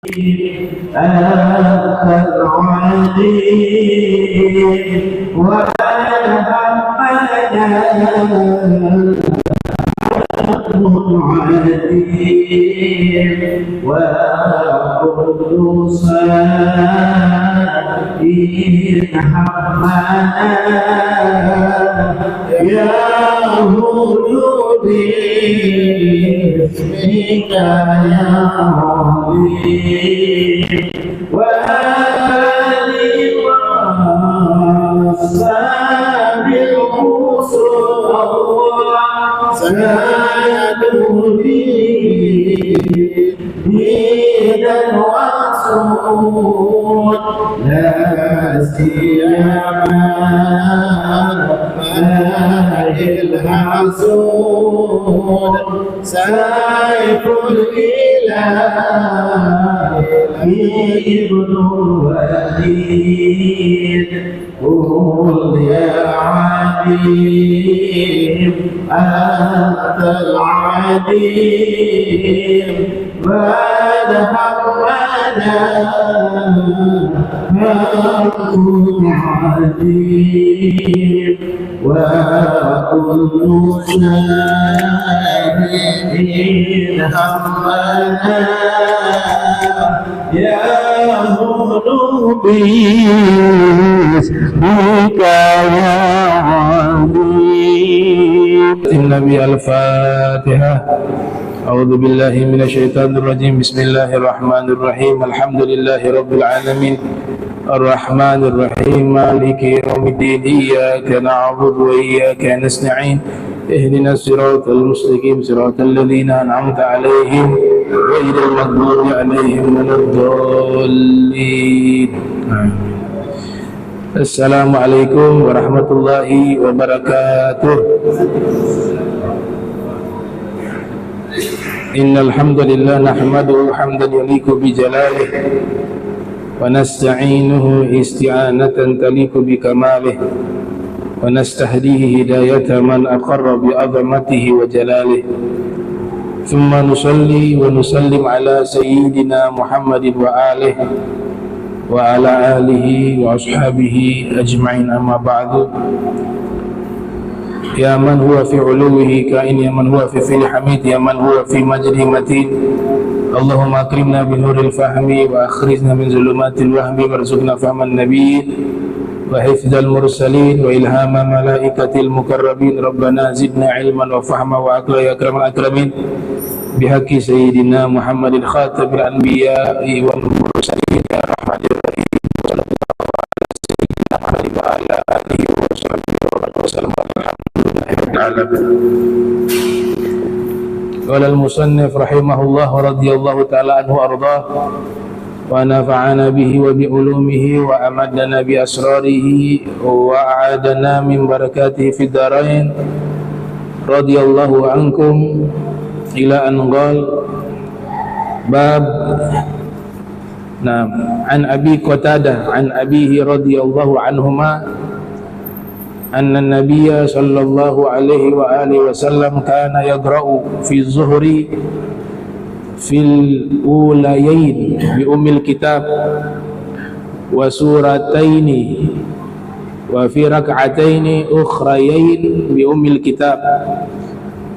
أنت العليم وألهمنا عليم وكل سائل حمنا يا هدوبي بك يا عليم وآلي وأصحاب الرسل سيدوني هدى وصول لا سيما الحسود سيف الإله ابن الوليد قل يا عليم أنت العليم وألهمنا كل عليم وكل سائل همنا يا هدوبي بك يا عليم. النبي الفاتحة. أعوذ بالله من الشيطان الرجيم. بسم الله الرحمن الرحيم. الحمد لله رب العالمين الرحمن الرحيم مالك يوم الدين. إياك نعبد وإياك نستعين. اهدنا الصراط المستقيم صراط الذين أنعمت عليهم غير المغضوب عليهم ولا الضالين. Assalamualaikum warahmatullahi wabarakatuh. Innal hamdalillah nahmaduhu hamdan yaliqu bi jalalihi wa nasta'inuhu isti'anatan taliqu bi kamalihi wa nastahdihi hidayata man aqarra bi 'azamatihi wa jalalihi. Thumma nusalli wa nusallim ala sayyidina Muhammadin wa alihi wa ala alihi wa ashabihi ajma'in, amma ba'du. Ya man huwa fi uluwihi kain, ya man huwa fi fil hamid, ya man huwa fi majdi matin. Allahumma akrimna bi nuril fahmi wa akhrijna min zulumatil wahmi warzuqna fahman nabiyyin wa hifdzal mursalin wa ilhama malaikatil mukarrabin. Rabbana zidna ilman wa fahma wa aqla ya akramal akramin bihaqqi sayyidina Muhammadin khatabil anbiya'i wal mursalin ya rahmatir rahim. Sallallahu ala sayyidina Muhammad wa ala alihi wa sahbihi wa sallam. Qala al-musannif rahimahullah wa radiyallahu ta'ala anhu ardah wa nafa'ana bihi wa bi ulumihi wa amadana bi asrarihi wa a'adana min barakatihi fid darain. Radiyallahu ankum ila an qala bab. Nah, an Abi Qatadah an abihi radiyallahu anhuma anna an-nabiyya sallallahu alaihi wa alihi wasallam kana yaqra'u fi zuhri fil ulayain bi ummil kitab wa surataini wa fi rak'ataini ukhrayain bi ummil kitab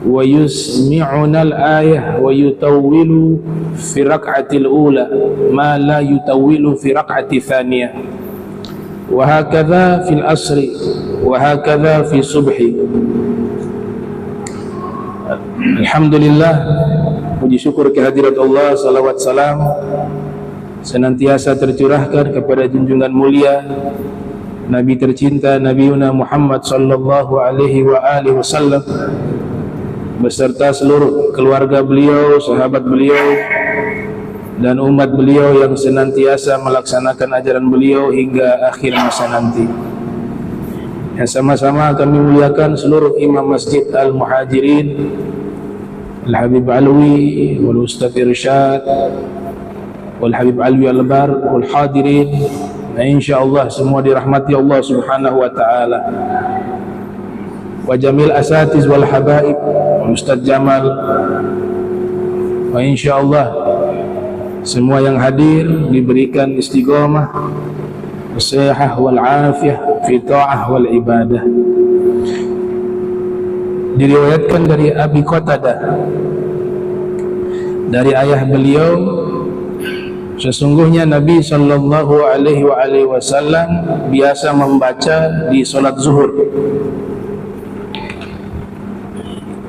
wa yusmi'una al-ayah wa yutawwilu fi rak'atil ula ma la yutawwilu fi rak'ati thaniyah wa hakadha fil asri wa hakadha fi subhi. Alhamdulillah, puji syukur kehadirat Allah, salawat salam senantiasa tercurahkan kepada junjungan mulia Nabi tercinta Nabi Muhammad sallallahu alaihi wa alihi wasallam beserta seluruh keluarga beliau, sahabat beliau dan umat beliau yang senantiasa melaksanakan ajaran beliau hingga akhir masa nanti. Yang sama-sama kami muliakan seluruh imam Masjid Al-Muhajirin, Al-Habib Alwi, wal Ustaz Irsyad, wal Habib Alwi Al-Bar, wal hadirin. Nah, insyaallah semua dirahmati Allah Subhanahu wa taala. Wa jamil asatiz wal habaib, Ustaz Jamal. Wa insyaallah semua yang hadir diberikan istiqomah, as-sihah wal afiyah fi ta'ah wal ibadah. Diriwayatkan dari Abi Qatadah, dari ayah beliau, sesungguhnya Nabi sallallahu alaihi wasallam biasa membaca di salat zuhur,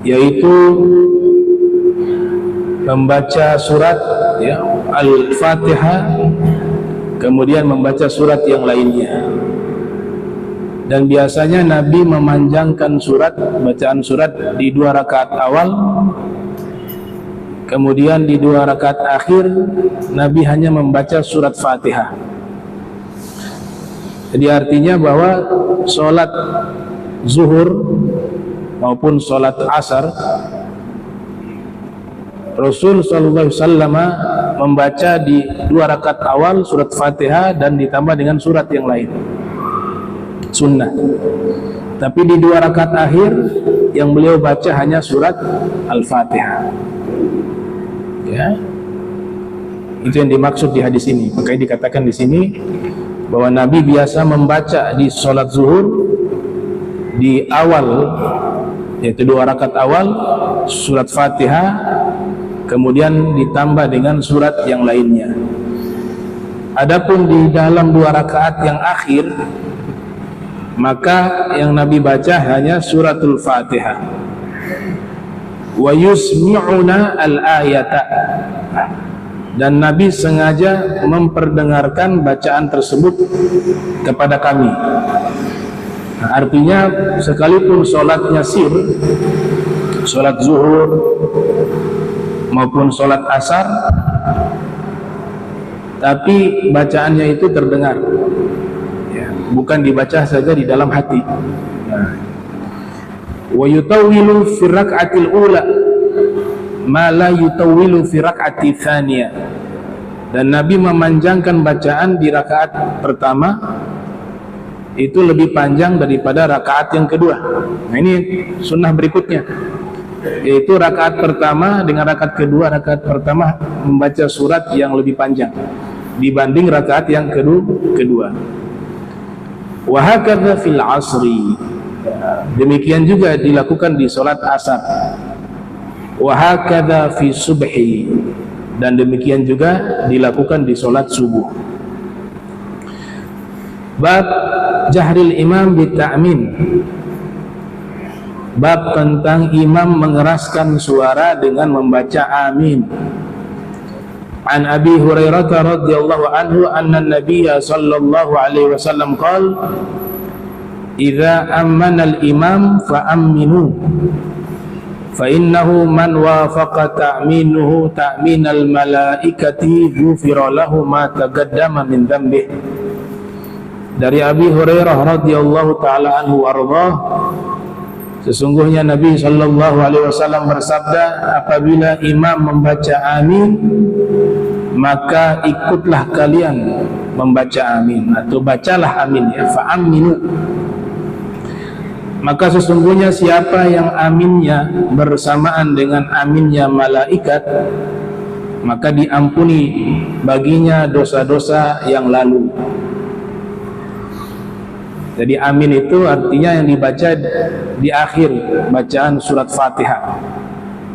yaitu membaca surat Al-Fatihah, kemudian membaca surat yang lainnya. Dan biasanya Nabi memanjangkan bacaan surat di 2 rakaat awal, kemudian di 2 rakaat akhir Nabi hanya membaca surat Fatihah. Jadi artinya bahwa sholat zuhur maupun sholat asar, Rasul sallallahu alaihi wasallam membaca di 2 rakaat awal surat Fatihah dan ditambah dengan surat yang lain, sunnah. Tapi di 2 rakaat akhir yang beliau baca hanya surat Al-Fatihah. Ya, itu yang dimaksud di hadis ini. Makanya dikatakan di sini bahwa Nabi biasa membaca di sholat zuhur di awal, yaitu 2 rakaat awal surat Fatihah, kemudian ditambah dengan surat yang lainnya. Adapun di dalam 2 rakaat yang akhir, maka yang Nabi baca hanya suratul Fatihah. Wa yusmi'una al-ayata, dan Nabi sengaja memperdengarkan bacaan tersebut kepada kami. Nah, artinya sekalipun sholatnya sir, sholat zuhur maupun sholat asar, tapi bacaannya itu terdengar, ya, bukan dibaca saja di dalam hati. Wa yutawwilu fi rak'atil ula ma la yutawwilu fi rak'ati tsaniyah, dan Nabi memanjangkan bacaan di rakaat pertama itu lebih panjang daripada rakaat yang kedua. Nah, ini sunnah berikutnya, yaitu rakaat pertama dengan rakaat kedua. Rakaat pertama membaca surat yang lebih panjang dibanding rakaat yang kedua. Wa hakadha fil asri, demikian juga dilakukan di salat asar. Wa hakadha fi subhi, dan demikian juga dilakukan di salat subuh. Bab jahril imam bita'min, bab tentang imam mengeraskan suara dengan membaca amin. An Abi Hurairah radhiyallahu anhu anna an-nabiyya sallallahu alaihi wasallam qala idza ammana al-imam fa aminu fa innahu man wafaqa ta'minuhu ta'minal malaikati ghufira lahu ma taqaddama min dhanbihi. Dari Abi Hurairah radhiyallahu taala anhu warḍah, sesungguhnya Nabi sallallahu alaihi wasallam bersabda, apabila imam membaca amin, maka ikutlah kalian membaca amin, atau bacalah amin, ya, fa'aminu. Maka sesungguhnya siapa yang aminnya bersamaan dengan aminnya malaikat, maka diampuni baginya dosa-dosa yang lalu. Jadi amin itu artinya yang dibaca di akhir bacaan surat Fatihah.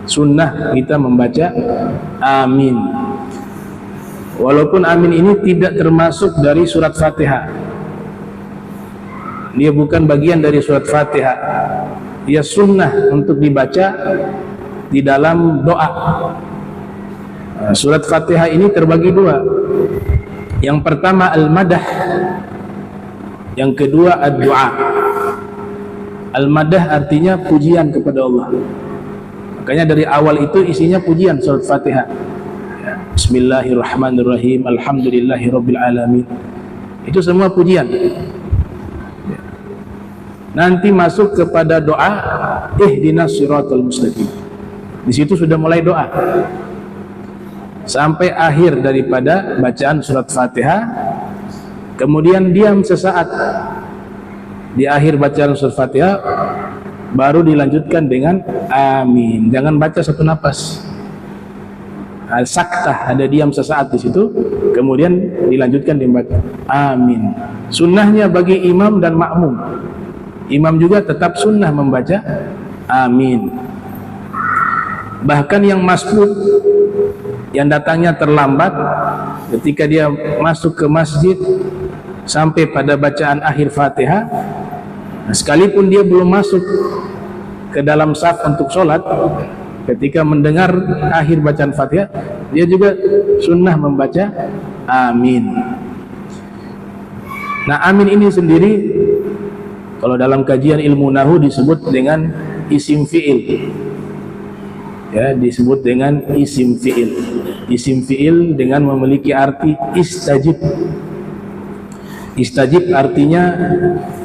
Sunnah kita membaca amin, walaupun amin ini tidak termasuk dari surat Fatihah. Dia bukan bagian dari surat Fatihah. Dia sunnah untuk dibaca di dalam doa. Surat Fatihah ini terbagi 2. Yang pertama al-madah, yang kedua ad-du'a. Al-madah artinya pujian kepada Allah. Makanya dari awal itu isinya pujian surat Fatihah. Bismillahirrahmanirrahim, alhamdulillahirabbil alamin. Itu semua pujian. Nanti masuk kepada doa, ihdinas siratal mustaqim. Di situ sudah mulai doa. Sampai akhir daripada bacaan surat Fatihah. Kemudian diam sesaat di akhir bacaan surat Fatihah, baru dilanjutkan dengan amin. Jangan baca satu nafas. Saktah, ada diam sesaat di situ, kemudian dilanjutkan dibaca amin. Sunnahnya bagi imam dan makmum, imam juga tetap sunnah membaca amin. Bahkan yang masbuk, yang datangnya terlambat, ketika dia masuk ke masjid sampai pada bacaan akhir Fatihah, sekalipun dia belum masuk ke dalam saf untuk sholat, ketika mendengar akhir bacaan Fatihah, dia juga sunnah membaca amin. Nah, amin ini sendiri kalau dalam kajian ilmu nahu disebut dengan isim fi'il. Ya, disebut dengan isim fi'il. Isim fi'il dengan memiliki arti istajib. Istajib artinya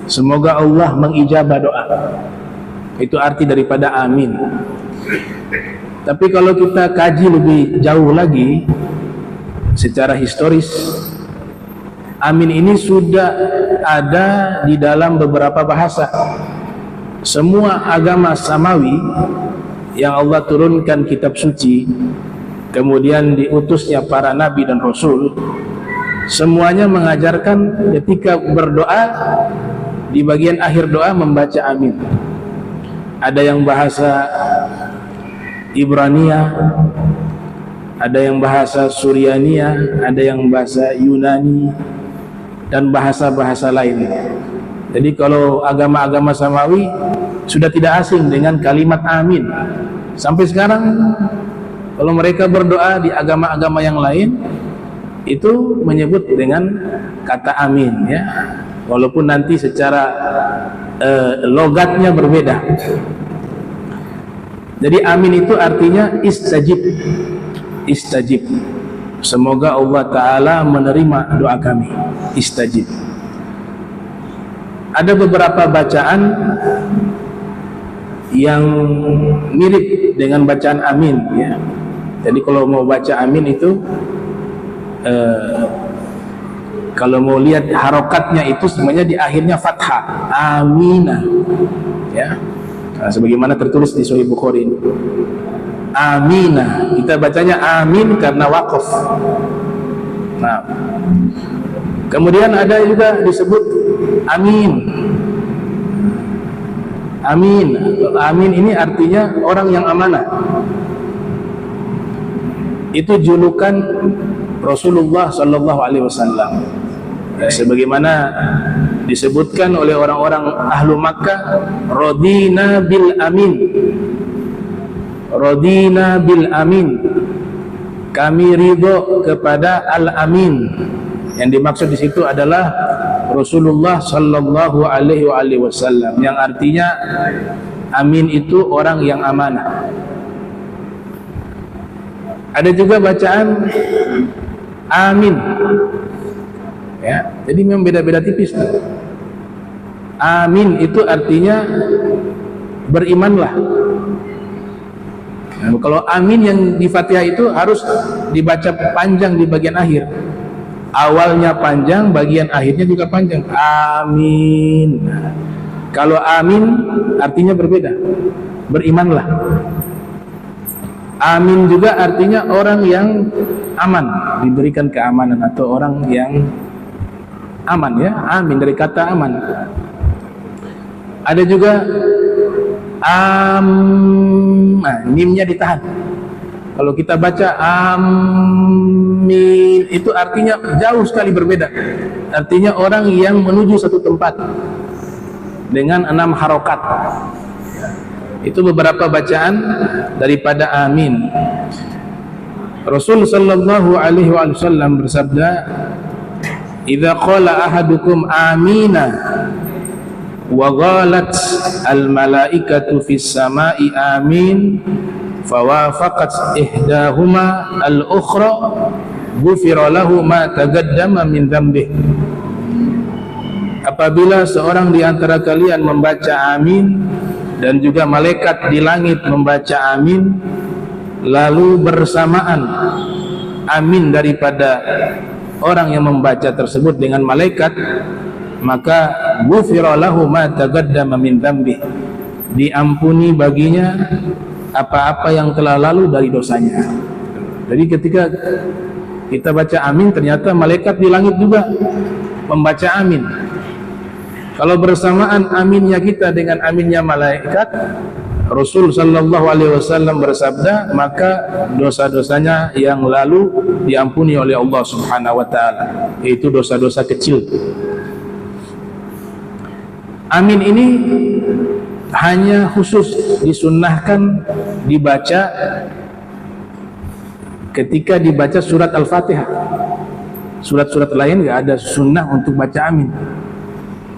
semoga Allah mengijabah doa. Itu arti daripada amin. Tapi kalau kita kaji lebih jauh lagi secara historis, amin ini sudah ada di dalam beberapa bahasa. Semua agama samawi yang Allah turunkan kitab suci, kemudian diutusnya para nabi dan rasul, semuanya mengajarkan ketika berdoa di bagian akhir doa membaca amin. Ada yang bahasa Ibrania, ada yang bahasa Suryania, ada yang bahasa Yunani, dan bahasa-bahasa lain. Jadi kalau agama-agama samawi sudah tidak asing dengan kalimat amin. Sampai sekarang kalau mereka berdoa di agama-agama yang lain itu menyebut dengan kata amin, ya. Walaupun nanti secara logatnya berbeda. Jadi amin itu artinya istajib. Istajib. Semoga Allah Ta'ala menerima doa kami. Istajib. Ada beberapa bacaan yang mirip dengan bacaan amin, ya. Jadi kalau mau baca amin itu kalau mau lihat harokatnya itu semuanya di akhirnya fathah, aminah, ya. Nah, sebagaimana tertulis di Sahih Bukhari ini, aminah. Kita bacanya amin karena wakaf. Nah, kemudian ada juga disebut amin. Amin. Amin ini artinya orang yang amanah. Itu julukan Rasulullah Sallallahu Alaihi Wasallam. Sebagaimana disebutkan oleh orang-orang ahlu Makkah, radina bil amin. Radina bil amin. Kami ridho kepada al-amin. Yang dimaksud di situ adalah Rasulullah Sallallahu Alaihi Wasallam, yang artinya amin itu orang yang amanah. Ada juga bacaan amin, ya. Jadi memang beda-beda tipis. Amin itu artinya berimanlah. Nah, kalau amin yang di Fatihah itu harus dibaca panjang di bagian akhir. Awalnya panjang, bagian akhirnya juga panjang. Amin. Kalau amin artinya berbeda. Berimanlah. Amin juga artinya orang yang aman, diberikan keamanan, atau orang yang aman, ya. Amin dari kata aman. Ada juga nah, mimnya ditahan. Kalau kita baca amin itu artinya jauh sekali berbeda. Artinya orang yang menuju satu tempat dengan 6 harokat. Itu beberapa bacaan daripada amin. Rasul sallallahu alaihi wasallam bersabda, "Idza qala ahadukum amina wa ghalat al malaikatu fis samai amin fawafaqat ihdahuma al ukhra ghufira lahu ma taqaddama min dzambih." Apabila seorang di antara kalian membaca amin dan juga malaikat di langit membaca amin, lalu bersamaan amin daripada orang yang membaca tersebut dengan malaikat, maka ghufira lahu ma taqaddama min dzambih, diampuni baginya apa-apa yang telah lalu dari dosanya. Jadi ketika kita baca amin, ternyata malaikat di langit juga membaca amin. Kalau bersamaan aminnya kita dengan aminnya malaikat, Rasul sallallahu alaihi wasallam bersabda, maka dosa-dosanya yang lalu diampuni oleh Allah Subhanahu wa taala, yaitu dosa-dosa kecil. Amin ini hanya khusus disunnahkan dibaca ketika dibaca surat Al-Fatihah. Surat-surat lain nggak ada sunnah untuk baca amin.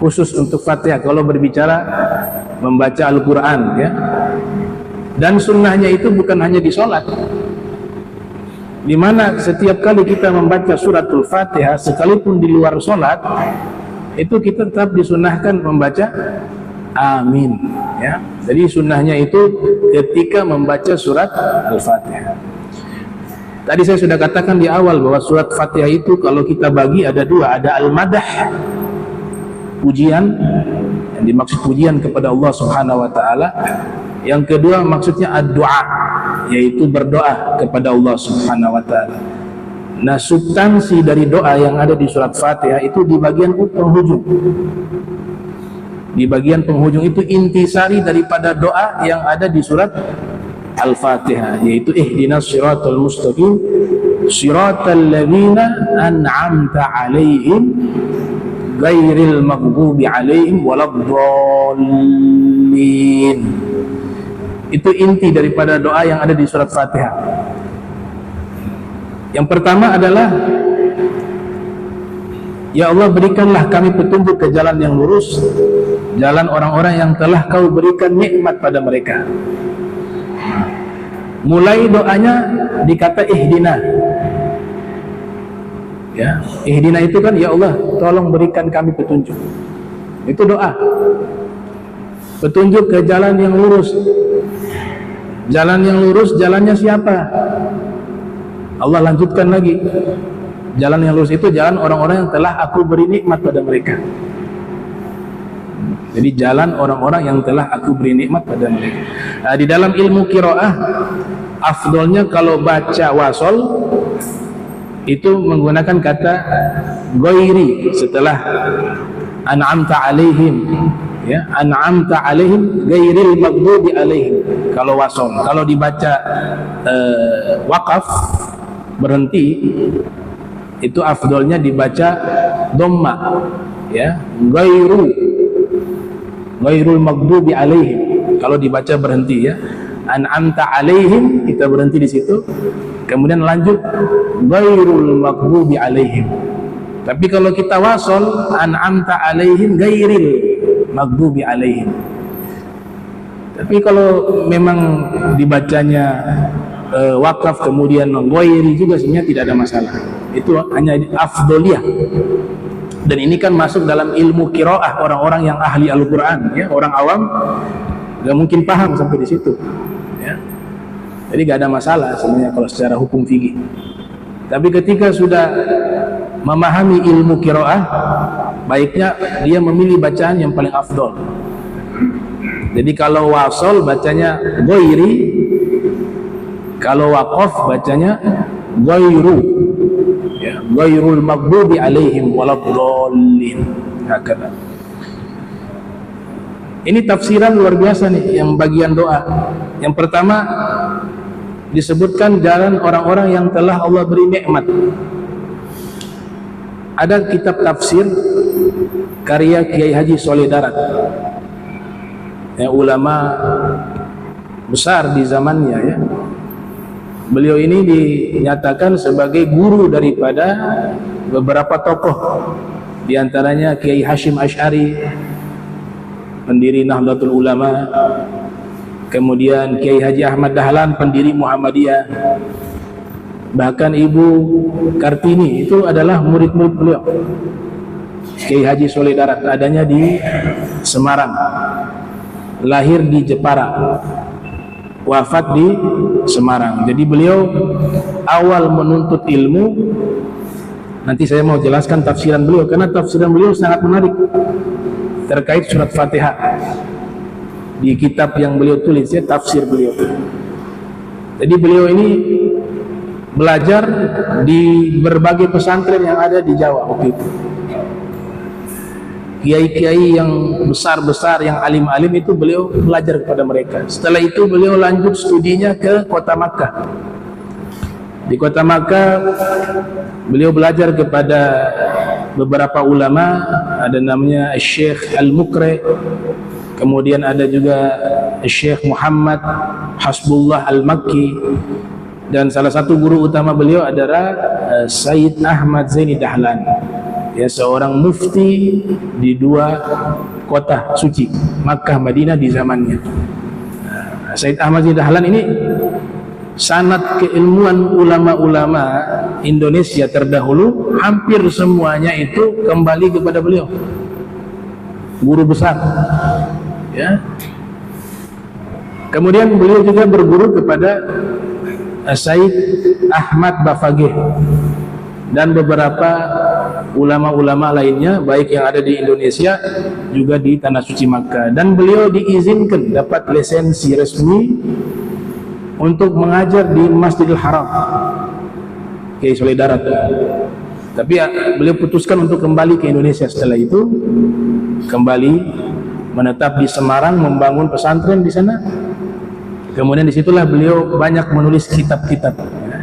Khusus untuk Fatihah kalau berbicara membaca Al-Quran, ya. Dan sunnahnya itu bukan hanya di sholat, di mana setiap kali kita membaca suratul Fatihah sekalipun di luar sholat, itu kita tetap disunnahkan membaca amin, ya. Jadi sunnahnya itu ketika membaca surat Al-Fatihah. Tadi saya sudah katakan di awal bahwa surat Fatihah itu kalau kita bagi ada dua, ada al-madah, pujian, yang dimaksud pujian kepada Allah Subhanahu wa taala. Yang kedua maksudnya ad-du'a, yaitu berdoa kepada Allah Subhanahu wa taala. Nah, substansi dari doa yang ada di surat Fatihah itu di bagian penghujung. Di bagian penghujung itu intisari daripada doa yang ada di surat Al-Fatihah, yaitu ihdinas siratal mustaqim siratal ladzina an'amta 'alaihim ghairil maghdubi 'alaihim waladdallin. Itu inti daripada doa yang ada di surat Fatihah. Yang pertama adalah, ya Allah, berikanlah kami petunjuk ke jalan yang lurus, jalan orang-orang yang telah kau berikan nikmat pada mereka. Mulai doanya dikata ihdina, ya. Ihdina itu kan, ya Allah, tolong berikan kami petunjuk. Itu doa, petunjuk ke jalan yang lurus. Jalan yang lurus, jalannya siapa? Allah lanjutkan lagi, jalan yang lurus itu jalan orang-orang yang telah aku beri nikmat pada mereka. Jadi jalan orang-orang yang telah aku beri nikmat pada mereka. Nah, di dalam ilmu qiraah, afdolnya kalau baca wasol itu menggunakan kata ghairi setelah an'amta alaihim, ya, an'amta alaihim ghairil maghdubi alaihim kalau wasol. Kalau dibaca wakaf berhenti, itu afdolnya dibaca dhamma, ya, ghairul maghdubi alaihim. Kalau dibaca berhenti, ya, an'amta alaihim, kita berhenti di situ, kemudian lanjut ghairul maghdubi alaihim. Tapi kalau kita wasol, an'amta alaihim ghairil maghdubi alaihim. Tapi kalau memang dibacanya wakaf kemudian ghairi juga sebenarnya tidak ada masalah. Itu hanya afdoliyah. Dan ini kan masuk dalam ilmu qiraah orang-orang yang ahli Al-Quran, ya. Orang awam gak mungkin paham sampai di situ, ya. Jadi gak ada masalah sebenarnya kalau secara hukum fikih. Tapi ketika sudah memahami ilmu qiraah, baiknya dia memilih bacaan yang paling afdol. Jadi kalau wasol bacanya ghairi, kalau waqaf bacanya ghairu, ya, ghairul maghdubi alaihim waladdallin. Hakata. Ini tafsiran luar biasa nih yang bagian doa. Yang pertama disebutkan jalan orang-orang yang telah Allah beri nikmat. Ada kitab tafsir karya Kiai Haji Sholeh Darat, ya, ulama besar di zamannya, ya. Beliau ini dinyatakan sebagai guru daripada beberapa tokoh, di antaranya Kiai Hashim Asy'ari, pendiri Nahdlatul Ulama, kemudian Kiai Haji Ahmad Dahlan, pendiri Muhammadiyah, bahkan Ibu Kartini itu adalah murid-murid beliau. Kiai Haji Sholeh Darat adanya di Semarang, lahir di Jepara, wafat di Semarang. Jadi beliau awal menuntut ilmu, nanti saya mau jelaskan tafsiran beliau, karena tafsiran beliau sangat menarik terkait surat Fatihah. Di kitab yang beliau tulis, ya, tafsir beliau. Jadi beliau ini belajar di berbagai pesantren yang ada di Jawa waktu itu. Kiai-kiai yang besar-besar, yang alim-alim itu beliau belajar kepada mereka. Setelah itu beliau lanjut studinya ke kota Makkah. Di kota Makkah beliau belajar kepada beberapa ulama, ada namanya Syekh Al-Mukri, kemudian ada juga Syekh Muhammad Hasbullah Al-Makki, dan salah satu guru utama beliau adalah Sayyid Ahmad Zaini Dahlan, ya, seorang mufti di dua kota suci, Makkah Madinah di zamannya. Sayyid Ahmad Zaini Dahlan ini sanad keilmuan ulama-ulama Indonesia terdahulu hampir semuanya itu kembali kepada beliau, guru besar, ya. Kemudian beliau juga berguru kepada Said Ahmad Bafagih dan beberapa ulama-ulama lainnya, baik yang ada di Indonesia juga di Tanah Suci Makkah. Dan beliau diizinkan dapat lisensi resmi untuk mengajar di Masjidil Haram, Kiai Soleh Darat. Tapi beliau putuskan untuk kembali ke Indonesia. Setelah itu kembali menetap di Semarang, membangun pesantren di sana. Kemudian disitulah beliau banyak menulis kitab-kitab.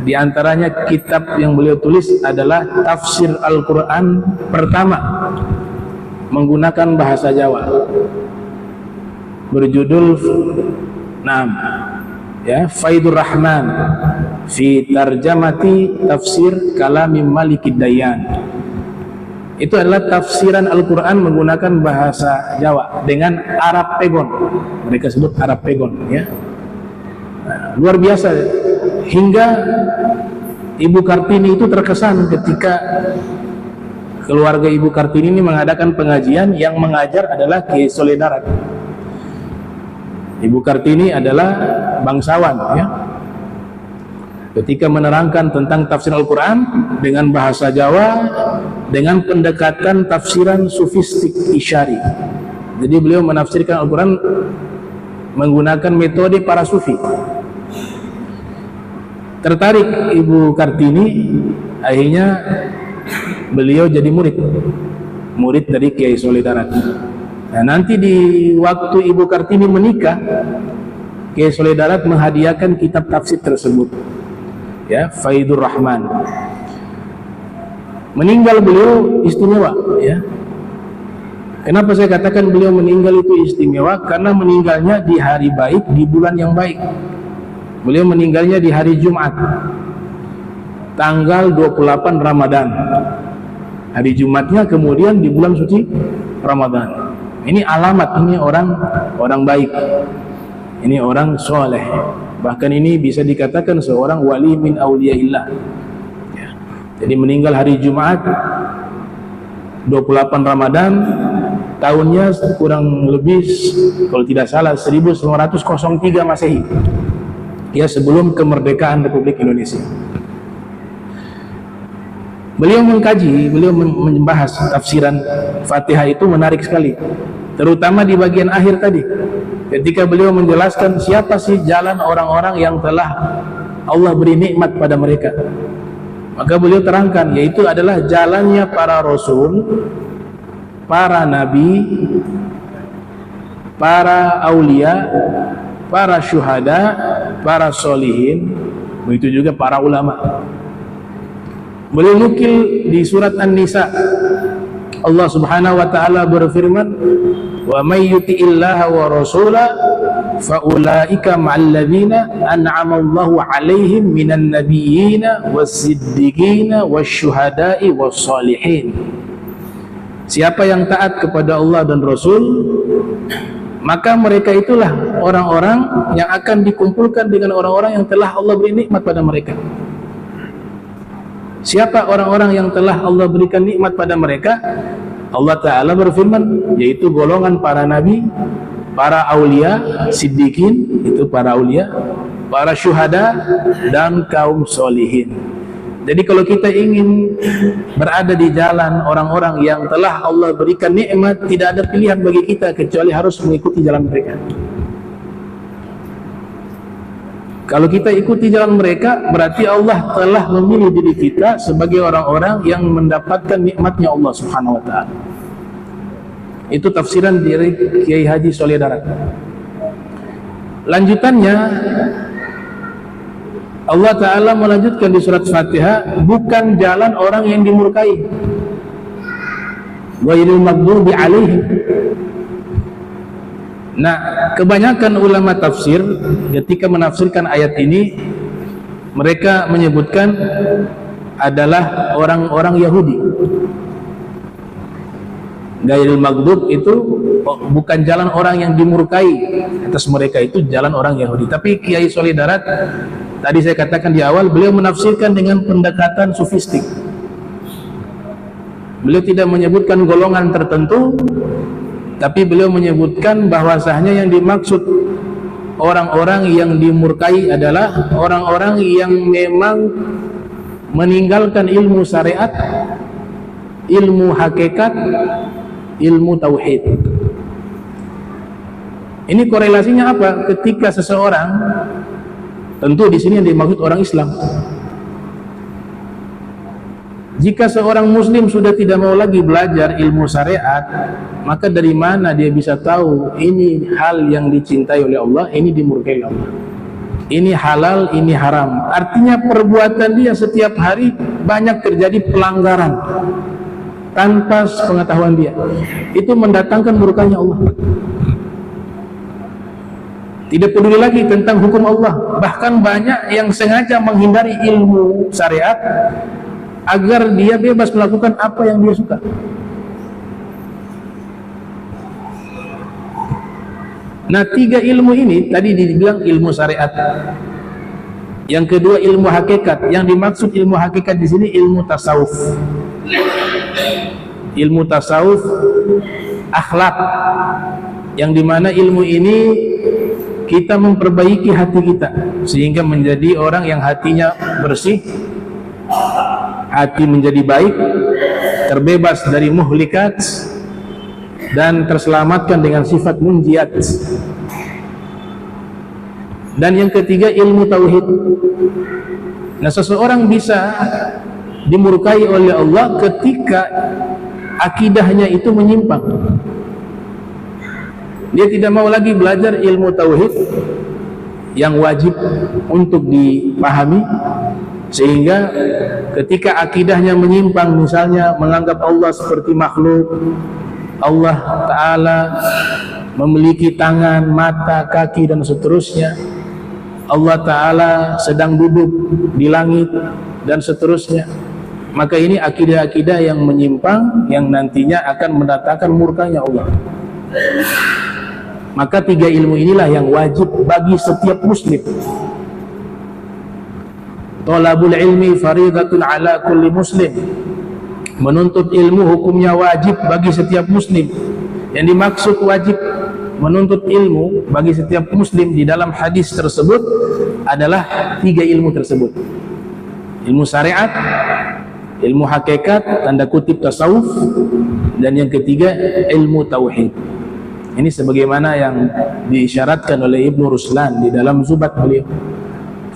Di antaranya kitab yang beliau tulis adalah tafsir Al-Quran pertama menggunakan bahasa Jawa, berjudul Faidur Rahman fi Tarjamati Tafsir Kalami Malikid Dayan. Itu adalah tafsiran Al-Quran menggunakan bahasa Jawa dengan Arab Pegon. Mereka sebut Arab Pegon, ya. Nah, luar biasa, hingga Ibu Kartini itu terkesan ketika keluarga Ibu Kartini ini mengadakan pengajian, yang mengajar adalah Kiai Soleh Darat. Ibu Kartini adalah bangsawan, ya. Ketika menerangkan tentang tafsir Al-Quran dengan bahasa Jawa, dengan pendekatan tafsiran sufistik isyari. Jadi beliau menafsirkan Al-Quran menggunakan metode para sufi. Tertarik Ibu Kartini, akhirnya beliau jadi murid dari Kiai Soleh Darat. Nah, nanti di waktu Ibu Kartini menikah, Kiai Soleh Darat menghadiahkan kitab tafsir tersebut, ya, Faidur Rahman. Meninggal beliau istimewa, ya. Kenapa saya katakan beliau meninggal itu istimewa? Karena meninggalnya di hari baik, di bulan yang baik. Beliau meninggalnya di hari Jumat, tanggal 28 Ramadan. Hari Jumatnya kemudian di bulan suci Ramadan. Ini alamat, ini orang baik, ini orang soleh. Bahkan ini bisa dikatakan seorang wali min auliyaillah, ya. Jadi meninggal hari Jumat 28 Ramadan, tahunnya kurang lebih kalau tidak salah 1903 Masehi, ya, sebelum kemerdekaan Republik Indonesia. Beliau mengkaji, beliau membahas tafsiran Fatihah, itu menarik sekali, terutama di bagian akhir tadi, ketika beliau menjelaskan siapa sih jalan orang-orang yang telah Allah beri nikmat pada mereka. Maka beliau terangkan, yaitu adalah jalannya para rasul, para nabi, para aulia, para syuhada, para solihin, begitu juga para ulama. Beliau nukil di surat An-Nisa, Allah Subhanahu wa taala berfirman, "Wa may yuti'illaha wa rasulahu fa ulaika ma'al ladzina an'ama Allahu 'alaihim minan nabiyyina was-siddiqina wasyuhada'i was-shalihin." Siapa yang taat kepada Allah dan Rasul, maka mereka itulah orang-orang yang akan dikumpulkan dengan orang-orang yang telah Allah beri nikmat pada mereka. Siapa orang-orang yang telah Allah berikan nikmat pada mereka? Allah Ta'ala berfirman, yaitu golongan para nabi, para aulia, siddiqin, itu para aulia, para syuhada, dan kaum solihin. Jadi kalau kita ingin berada di jalan orang-orang yang telah Allah berikan nikmat, tidak ada pilihan bagi kita kecuali harus mengikuti jalan mereka. Kalau kita ikuti jalan mereka, berarti Allah telah memilih diri kita sebagai orang-orang yang mendapatkan nikmatnya Allah Subhanahu wa ta'ala. Itu tafsiran dari Kiai Haji Soleh Darat. Lanjutannya, Allah Ta'ala melanjutkan di surat Fatihah, bukan jalan orang yang dimurkai, ghairil maghdubi alaihim. Nah, kebanyakan ulama tafsir ketika menafsirkan ayat ini, mereka menyebutkan adalah orang-orang Yahudi. Ghairil maghdub itu bukan jalan orang yang dimurkai, atas mereka itu jalan orang Yahudi. Tapi Kiai Soleh Darat, tadi saya katakan di awal, beliau menafsirkan dengan pendekatan sufistik. Beliau tidak menyebutkan golongan tertentu, tapi beliau menyebutkan bahwasanya yang dimaksud orang-orang yang dimurkai adalah orang-orang yang memang meninggalkan ilmu syariat, ilmu hakikat, ilmu tauhid. Ini korelasinya apa? Ketika seseorang, tentu di sini yang dimaksud orang Islam. Jika seorang muslim sudah tidak mau lagi belajar ilmu syariat, maka dari mana dia bisa tahu ini hal yang dicintai oleh Allah, ini dimurkai oleh Allah, ini halal, ini haram? Artinya perbuatan dia setiap hari banyak terjadi pelanggaran tanpa pengetahuan dia. Itu mendatangkan murkanya Allah. Tidak peduli lagi tentang hukum Allah. Bahkan banyak yang sengaja menghindari ilmu syariat agar dia bebas melakukan apa yang dia suka. Nah, 3 ilmu ini tadi dibilang ilmu syariat. Yang kedua ilmu hakikat. Yang dimaksud ilmu hakikat di sini ilmu tasawuf. Ilmu tasawuf akhlak, yang dimana ilmu ini kita memperbaiki hati kita sehingga menjadi orang yang hatinya bersih, hati menjadi baik, terbebas dari muhlikat, dan terselamatkan dengan sifat munjiat. Dan yang ketiga ilmu tauhid. Nah, seseorang bisa dimurkai oleh Allah ketika akidahnya itu menyimpang. Dia tidak mau lagi belajar ilmu tauhid yang wajib untuk dipahami, sehingga ketika akidahnya menyimpang, misalnya menganggap Allah seperti makhluk, Allah Ta'ala memiliki tangan, mata, kaki, dan seterusnya, Allah Ta'ala sedang duduk di langit, dan seterusnya, maka ini akidah-akidah yang menyimpang yang nantinya akan mendatangkan murkanya Allah. Maka 3 ilmu inilah yang wajib bagi setiap muslim. Thalabul ilmi faridatun ala kulli muslim. Menuntut ilmu hukumnya wajib bagi setiap muslim. Yang dimaksud wajib menuntut ilmu bagi setiap muslim di dalam hadis tersebut adalah 3 ilmu tersebut. Ilmu syariat, ilmu hakikat, tanda kutip tasawuf, dan yang ketiga ilmu tauhid. Ini sebagaimana yang diisyaratkan oleh Ibnu Ruslan di dalam Zubat beliau.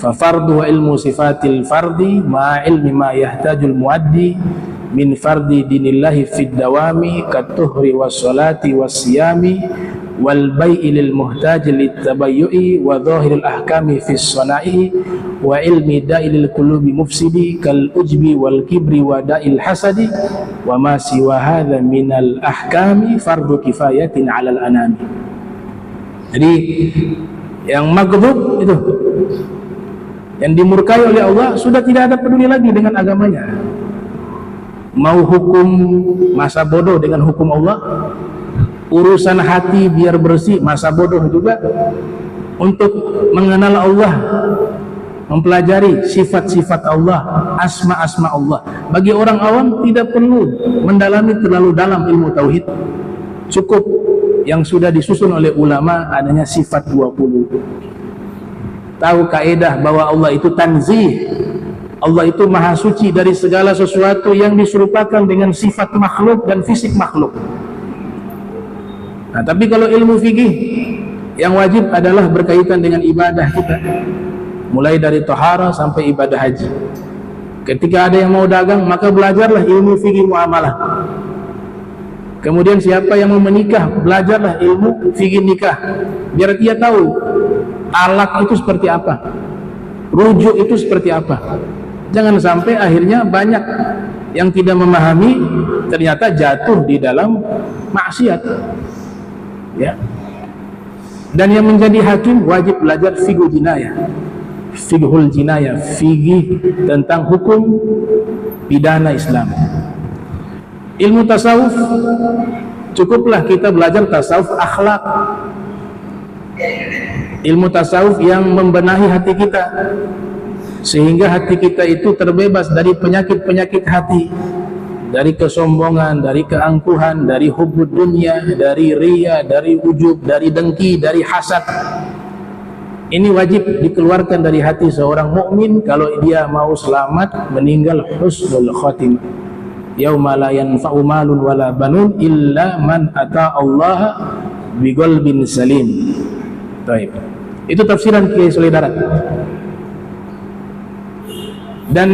Fa fardu ilmu sifatil fardi ma ilmi ma yahtajul muaddi min fardi dinillahi fid dawami katuhri was salati was siyami wal bai'i lil muhtaj lit tabayyu'i wa dhahiril ahkami fis sana'i wa ilmi da'ilil qulubi mufsidi kal ujbi wal kibri wa da'il hasadi wa ma siwa hadza minal ahkami fardu kifayatin 'alal anami. Jadi yang maghdub itu, yang dimurkai oleh Allah, sudah tidak ada peduli lagi dengan agamanya. Mau hukum masa bodoh dengan hukum Allah, urusan hati biar bersih masa bodoh juga. Untuk mengenal Allah, mempelajari sifat-sifat Allah, asma-asma Allah. Bagi orang awam tidak perlu mendalami terlalu dalam ilmu tauhid. Cukup yang sudah disusun oleh ulama adanya sifat 20. Tahu kaidah bahwa Allah itu tanzih, Allah itu maha suci dari segala sesuatu yang diserupakan dengan sifat makhluk dan fisik makhluk. Nah, tapi kalau ilmu fikih yang wajib adalah berkaitan dengan ibadah kita. mulai dari tohara sampai ibadah haji. Ketika ada yang mau dagang, maka belajarlah ilmu fikih muamalah. Kemudian siapa yang mau menikah, belajarlah ilmu fikih nikah, biar dia tahu talak itu seperti apa, rujuk itu seperti apa. Jangan sampai akhirnya banyak yang tidak memahami, ternyata jatuh di dalam maksiat, ya. Dan yang menjadi hakim wajib belajar fiqhul jinayah, fikih tentang hukum pidana Islam. Ilmu tasawuf, cukuplah kita belajar tasawuf akhlak, ilmu tasawuf yang membenahi hati kita, sehingga hati kita itu terbebas dari penyakit-penyakit hati, dari kesombongan, dari keangkuhan, dari hubbud dunya, dari riya, dari ujub, dari dengki, dari hasad. Ini wajib dikeluarkan dari hati seorang mukmin kalau dia mau selamat meninggal husnul khatimah. Yauma la yanfa'u malun wala banun illa man ata Allah biqalbin salim. Baik. Itu tafsiran Kiai Soleh Darat. Dan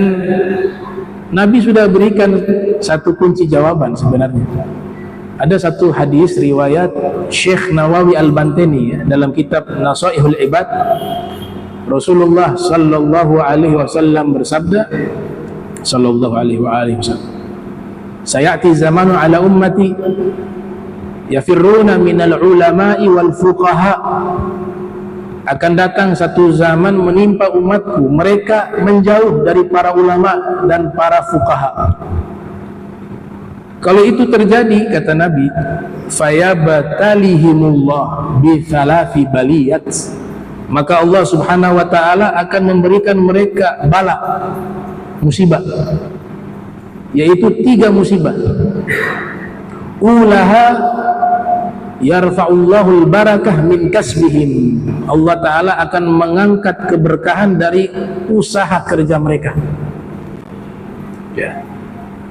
Nabi sudah berikan satu kunci jawaban sebenarnya. Ada satu hadis riwayat Syekh Nawawi Al-Bantani, ya, dalam kitab Nasaihul Ibad. Rasulullah sallallahu alaihi wasallam bersabda, sallallahu alaihi wasallam, sayati zamanu ala ummati yafirruna minal ulama'i wal fuqaha. Akan datang satu zaman menimpa umatku, mereka menjauh dari para ulama dan para fuqaha. Kalau itu terjadi, kata Nabi, fayabatalihimullah bi thalathi baliyat, maka Allah subhanahu wa ta'ala akan memberikan mereka bala, musibah, yaitu 3 musibah. Ulaha yarfa'ullahul barakah min kasbihim, Allah Ta'ala akan mengangkat keberkahan dari usaha kerja mereka, ya.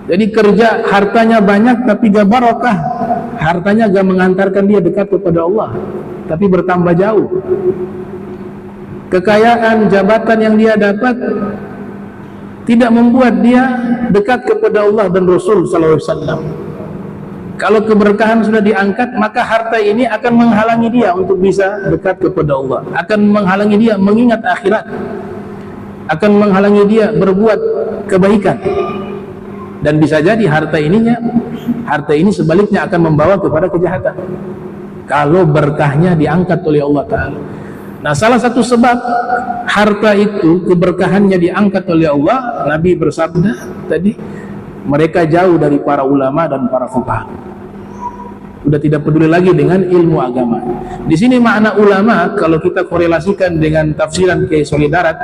Jadi kerja hartanya banyak tapi gak barakah, hartanya gak mengantarkan dia dekat kepada Allah, tapi bertambah jauh. Kekayaan, jabatan yang dia dapat tidak membuat dia dekat kepada Allah dan Rasul sallallahu alaihi wasallam. Kalau keberkahan sudah diangkat, maka harta ini akan menghalangi dia untuk bisa dekat kepada Allah, akan menghalangi dia mengingat akhirat, akan menghalangi dia berbuat kebaikan. Dan bisa jadi harta ini sebaliknya akan membawa kepada kejahatan kalau berkahnya diangkat oleh Allah Ta'ala. Nah, salah satu sebab harta itu keberkahannya diangkat oleh Allah, Nabi bersabda tadi, mereka jauh dari para ulama dan para fuqaha, sudah tidak peduli lagi dengan ilmu agama. Di sini makna ulama kalau kita korelasikan dengan tafsiran Kiai Soleh Darat,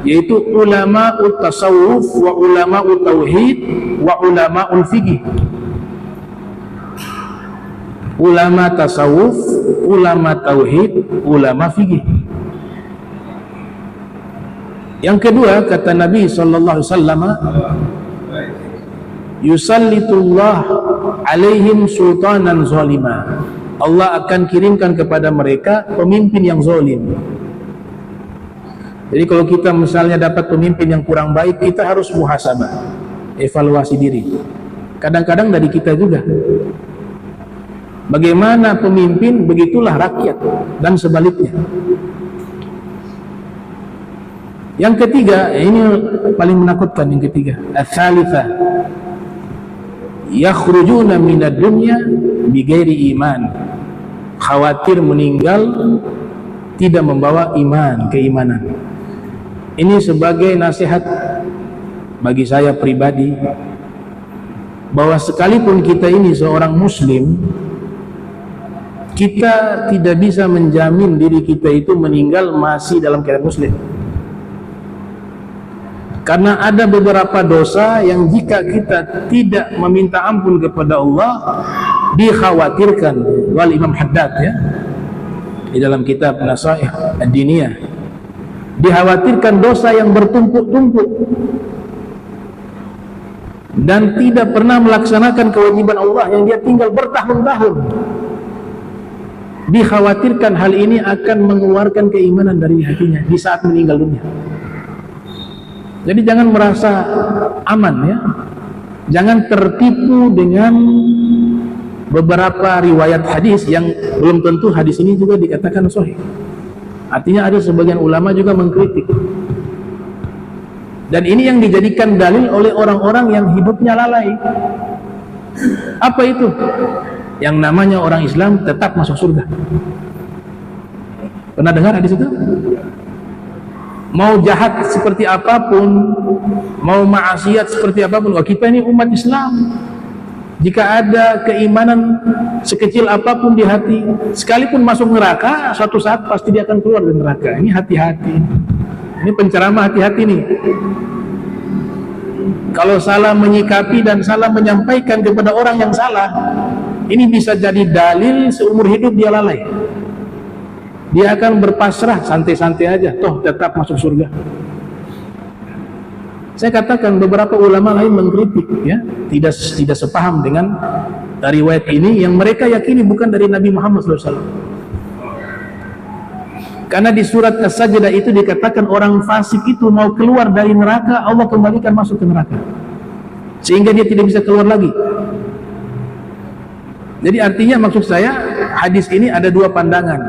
yaitu ulama tasawuf wa ulama tauhid wa ulama fikih. Ulama tasawuf, ulama tauhid, ulama fikih. Yang kedua, kata Nabi sallallahu alaihi wasallam, yusallitullah alaihim sultanan zalima, Allah akan kirimkan kepada mereka pemimpin yang zalim. Jadi kalau kita misalnya dapat pemimpin yang kurang baik, kita harus muhasabah, evaluasi diri. Kadang-kadang dari kita juga. Bagaimana pemimpin, begitulah rakyat, dan sebaliknya. Yang ketiga, ini paling menakutkan, yang ketiga, ats-tsalitsah, yakhrujuna minad dunya bighairi iman, khawatir meninggal tidak membawa iman, keimanan. Ini sebagai nasihat bagi saya pribadi, bahwa sekalipun kita ini seorang muslim, kita tidak bisa menjamin diri kita itu meninggal masih dalam keadaan muslim. Karena ada beberapa dosa yang jika kita tidak meminta ampun kepada Allah, dikhawatirkan. Wal Imam Haddad, ya, di dalam kitab Nasaih Ad-Diniyah, dikhawatirkan dosa yang bertumpuk-tumpuk dan tidak pernah melaksanakan kewajiban Allah yang dia tinggal bertahun-tahun. dikhawatirkan hal ini akan mengeluarkan keimanan dari hatinya di saat meninggal dunia. Jadi jangan merasa aman ya, jangan tertipu dengan beberapa riwayat hadis yang belum tentu hadis ini juga dikatakan sahih. Artinya ada sebagian ulama juga mengkritik. Dan ini yang dijadikan dalil oleh orang-orang yang hidupnya lalai. Apa itu? Yang namanya orang Islam tetap masuk surga. Pernah dengar hadis itu? Mau jahat seperti apapun, mau maksiat seperti apapun, oh kita ini umat Islam. Jika ada keimanan sekecil apapun di hati, sekalipun masuk neraka, suatu saat pasti dia akan keluar dari neraka. Ini hati-hati. Ini penceramah hati-hati nih. Kalau salah menyikapi dan salah menyampaikan kepada orang yang salah, ini bisa jadi dalil seumur hidup dia lalai. Dia akan berpasrah, santai-santai aja, toh tetap masuk surga. Saya katakan beberapa ulama lain mengkritik, ya, tidak sepaham dengan riwayat ini yang mereka yakini bukan dari Nabi Muhammad SAW. Karena di surat As-Sajdah itu dikatakan orang fasik itu mau keluar dari neraka, Allah kembalikan masuk ke neraka, sehingga dia tidak bisa keluar lagi. Jadi artinya maksud saya hadis ini ada dua pandangan.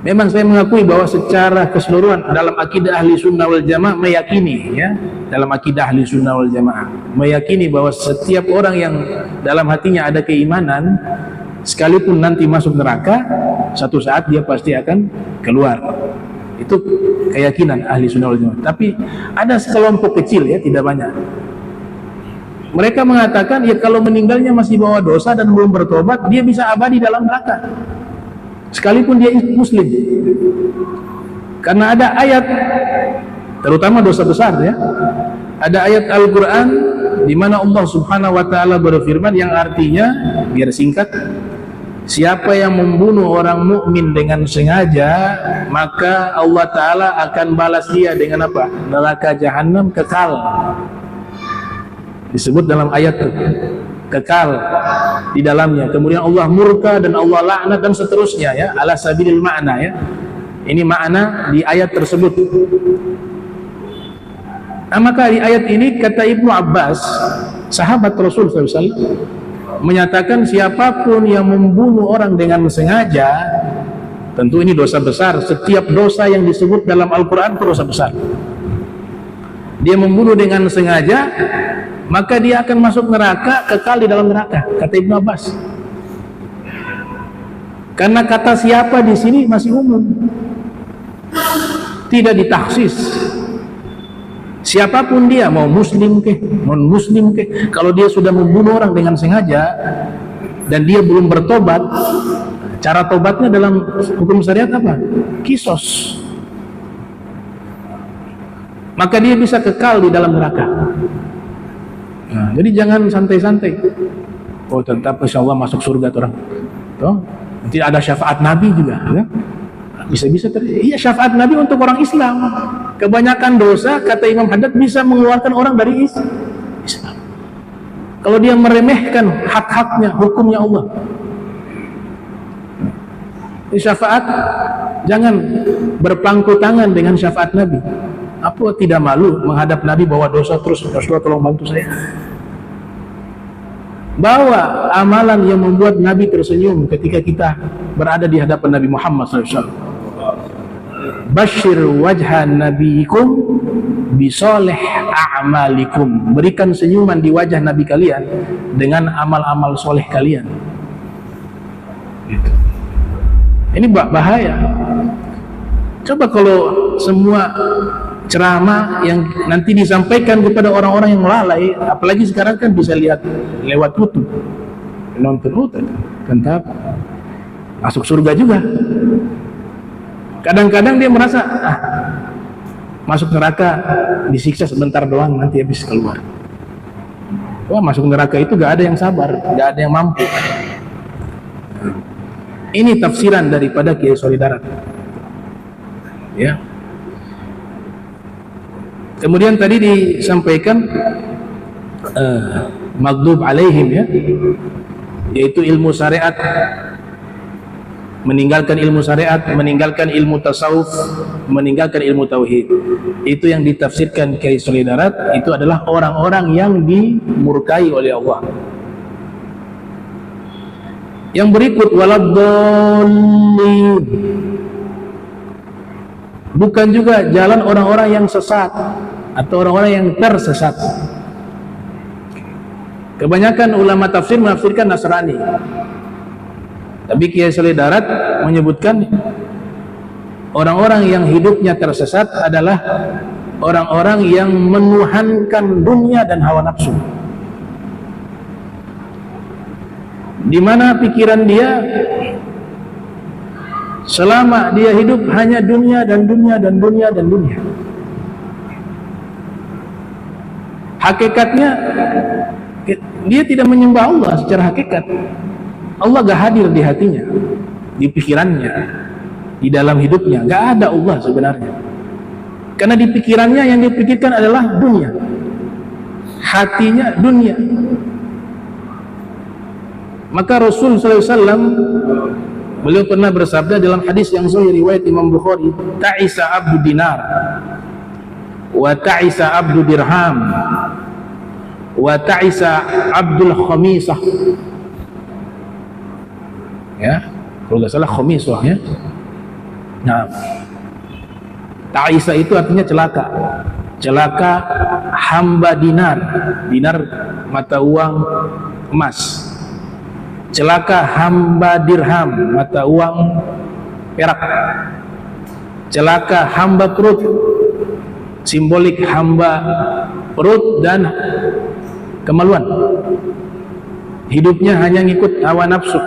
Memang saya mengakui bahwa secara keseluruhan dalam akidah ahli sunnah wal jamaah meyakini, ya, dalam akidah ahli sunnah wal jamaah meyakini bahwa setiap orang yang dalam hatinya ada keimanan, sekalipun nanti masuk neraka, satu saat dia pasti akan keluar. Itu keyakinan ahli sunnah wal jamaah. Tapi ada sekelompok kecil, ya, tidak banyak. Mereka mengatakan, ya kalau meninggalnya masih bawa dosa dan belum bertobat, dia bisa abadi dalam neraka, sekalipun dia muslim. Karena ada ayat, terutama dosa besar, ya, ada ayat Al-Quran di mana Allah Subhanahu wa Ta'ala berfirman yang artinya, biar singkat, siapa yang membunuh orang mukmin dengan sengaja, maka Allah Ta'ala akan balas dia dengan apa? Neraka jahanam kekal. Disebut dalam ayat itu, kekal di dalamnya. Kemudian Allah murka dan Allah laknat dan seterusnya, ya, ala sabilil makna, ya. Ini makna di ayat tersebut. Nah, maka di ayat ini kata Ibnu Abbas, sahabat Rasul SAW, menyatakan siapapun yang membunuh orang dengan sengaja, tentu ini dosa besar. Setiap dosa yang disebut dalam Al-Quran itu dosa besar. Dia membunuh dengan sengaja, maka dia akan masuk neraka, kekal di dalam neraka, kata Ibnu Abbas. Karena kata siapa di sini masih umum, tidak ditaksis. Siapapun dia, mau muslim ke, non muslim ke, kalau dia sudah membunuh orang dengan sengaja dan dia belum bertobat, cara tobatnya dalam hukum syariat apa? Kisos. Maka dia bisa kekal di dalam neraka. Nah, jadi jangan santai-santai. Oh, tetap insya Allah masuk surga orang. Tuh, nanti ada syafaat Nabi juga, ya? Bisa-bisa iya, syafaat Nabi untuk orang Islam. Kebanyakan dosa, kata Imam Haddad, bisa mengeluarkan orang dari Islam. Kalau dia meremehkan hak-haknya, hukumnya Allah. Syafaat, jangan berpangku tangan dengan syafaat Nabi. Apa tidak malu menghadap Nabi bawa dosa terus, Rasulullah tolong bantu saya? Bawa amalan yang membuat Nabi tersenyum ketika kita berada di hadapan Nabi Muhammad SAW. Bashir wajha nabiyikum bisoleh a'malikum. Berikan senyuman di wajah Nabi kalian dengan amal-amal soleh kalian. Gitu. Ini bahaya. Coba kalau semua ceramah yang nanti disampaikan kepada orang-orang yang lalai, apalagi sekarang kan bisa lihat lewat YouTube, nonton tentang masuk surga juga. Kadang-kadang dia merasa masuk neraka disiksa sebentar doang, nanti habis keluar. Wah, masuk neraka itu gak ada yang sabar, gak ada yang mampu. Ini tafsiran daripada Kiai Solidarat, ya. Kemudian tadi disampaikan maghdub alaihim, ya, yaitu ilmu syariat meninggalkan ilmu syariat, meninggalkan ilmu tasawuf, meninggalkan ilmu tauhid. Itu yang ditafsirkan Kiai Sholeh Darat, itu adalah orang-orang yang dimurkai oleh Allah. Yang berikut, waladdallin, bukan juga jalan orang-orang yang sesat atau orang-orang yang tersesat. Kebanyakan ulama tafsir menafsirkan Nasrani, tapi Kiai Sholeh Darat menyebutkan orang-orang yang hidupnya tersesat adalah orang-orang yang menuhankan dunia dan hawa nafsu, di mana pikiran dia selama dia hidup hanya dunia dan dunia dan dunia dan dunia. Hakikatnya dia tidak menyembah Allah secara hakikat. Allah gak hadir di hatinya, di pikirannya, di dalam hidupnya. Gak ada Allah sebenarnya, karena di pikirannya yang dipikirkan adalah dunia, hatinya dunia. Maka Rasul SAW, beliau pernah bersabda dalam hadis yang sahih riwayat Imam Bukhari, ta'isa abdu dinar wa ta'isa abdu dirham wa ta'isa abdul khamisah. Ya, kalau nggak salah khamisah ya. Nah, ta'isa itu artinya celaka. Celaka hamba dinar, dinar mata uang emas. Celaka hamba dirham, mata uang perak. Celaka hamba perut, simbolik hamba perut dan kemaluan. Hidupnya hanya ngikut hawa nafsu,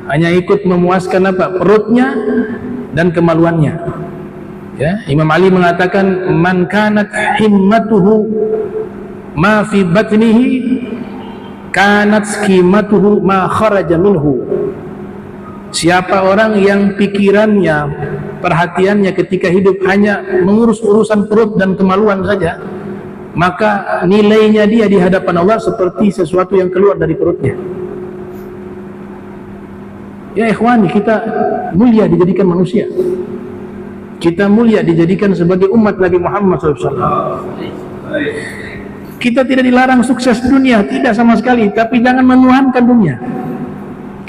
hanya ikut memuaskan apa? Perutnya dan kemaluannya. Ya, Imam Ali mengatakan, man kanat himmatuhu ma fi batnihi kanat skimatuhu ma kharaja minhu. Siapa orang yang pikirannya, perhatiannya ketika hidup hanya mengurus urusan perut dan kemaluan saja, maka nilainya dia di hadapan Allah seperti sesuatu yang keluar dari perutnya. Ya ikhwani, kita mulia dijadikan manusia, kita mulia dijadikan sebagai umat Nabi Muhammad SAW. Kita tidak dilarang sukses dunia, tidak sama sekali, tapi jangan menuhankan dunia.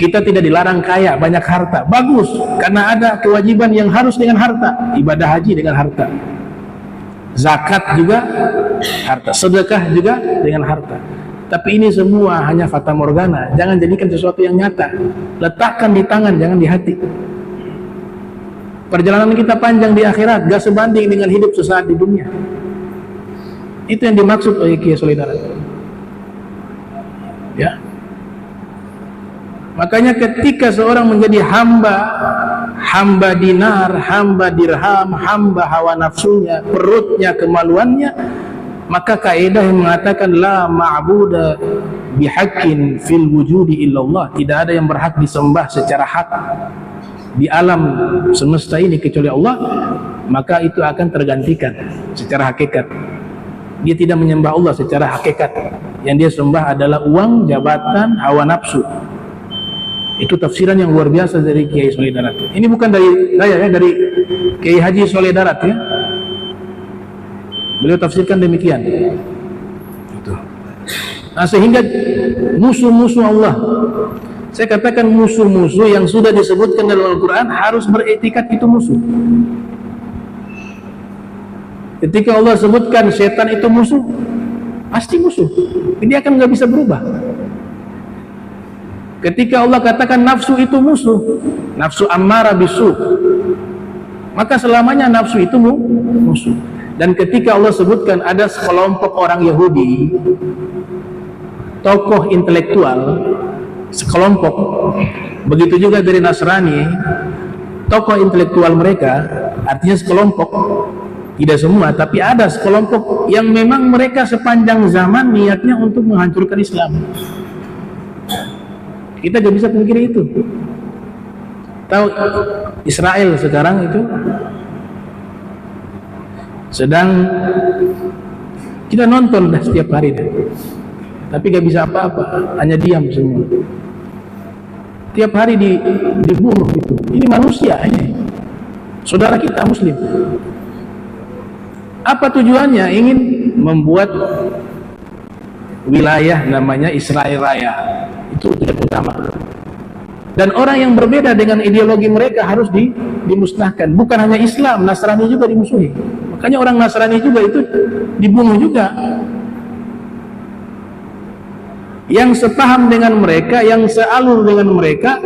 Kita tidak dilarang kaya, banyak harta, bagus, karena ada kewajiban yang harus dengan harta. Ibadah haji dengan harta, zakat juga harta, sedekah juga dengan harta. Tapi ini semua hanya fata morgana. Jangan jadikan sesuatu yang nyata. Letakkan di tangan, jangan di hati. Perjalanan kita panjang di akhirat, gak sebanding dengan hidup sesaat di dunia. Itu yang dimaksud oleh Kiai Sholeh Darat. Ya. Makanya ketika seorang menjadi hamba dinar, hamba dirham, hamba hawa nafsunya, perutnya, kemaluannya, maka kaidah yang mengatakan la ma'buda bihaqqin fil wujudi illallah, tidak ada yang berhak disembah secara hak di alam semesta ini kecuali Allah, maka itu akan tergantikan secara hakikat. Dia tidak menyembah Allah secara hakikat, yang dia sembah adalah uang, jabatan, hawa nafsu. Itu tafsiran yang luar biasa dari Kiai Sholeh Darat. Ini bukan dari saya ya, dari Kiai Haji Sholeh Darat ya. Beliau tafsirkan demikian. Itu. Nah, sehingga musuh-musuh Allah, saya katakan musuh-musuh yang sudah disebutkan dalam Al-Quran harus beretikat itu musuh. Ketika Allah sebutkan setan itu musuh, pasti musuh. Dia akan nggak bisa berubah. Ketika Allah katakan nafsu itu musuh, nafsu ammarah bisu, maka selamanya nafsu itu musuh. Dan ketika Allah sebutkan ada sekelompok orang Yahudi, tokoh intelektual, sekelompok, begitu juga dari Nasrani, tokoh intelektual mereka, artinya sekelompok, tidak semua, tapi ada sekelompok yang memang mereka sepanjang zaman niatnya untuk menghancurkan Islam. Kita gak bisa pungkiri itu. Tahu Israel sekarang itu sedang kita nonton dah setiap hari dah. Tapi gak bisa apa-apa, hanya diam semua. tiap hari dibunuh itu. Ini manusia ini, saudara kita Muslim. Apa tujuannya? Ingin membuat wilayah namanya Israel Raya. Itu tujuan utama. Dan orang yang berbeda dengan ideologi mereka harus dimusnahkan. Bukan hanya Islam, Nasrani juga dimusuhi. Makanya orang Nasrani juga itu dibunuh juga. Yang sepaham dengan mereka, yang sealur dengan mereka,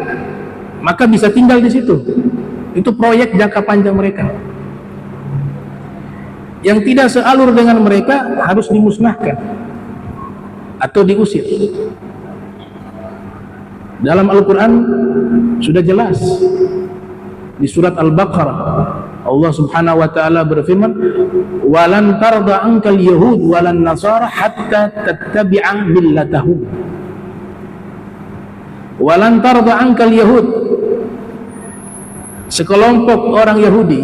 maka bisa tinggal di situ. Itu proyek jangka panjang mereka. Yang tidak sealur dengan mereka harus dimusnahkan atau diusir. Dalam Al-Quran sudah jelas di surat Al-Baqarah Allah subhanahu wa ta'ala berfirman, walan tarda ankal yahud walan nasara hatta tattabi'a millatahum. Walan tarda ankal yahud, sekelompok orang Yahudi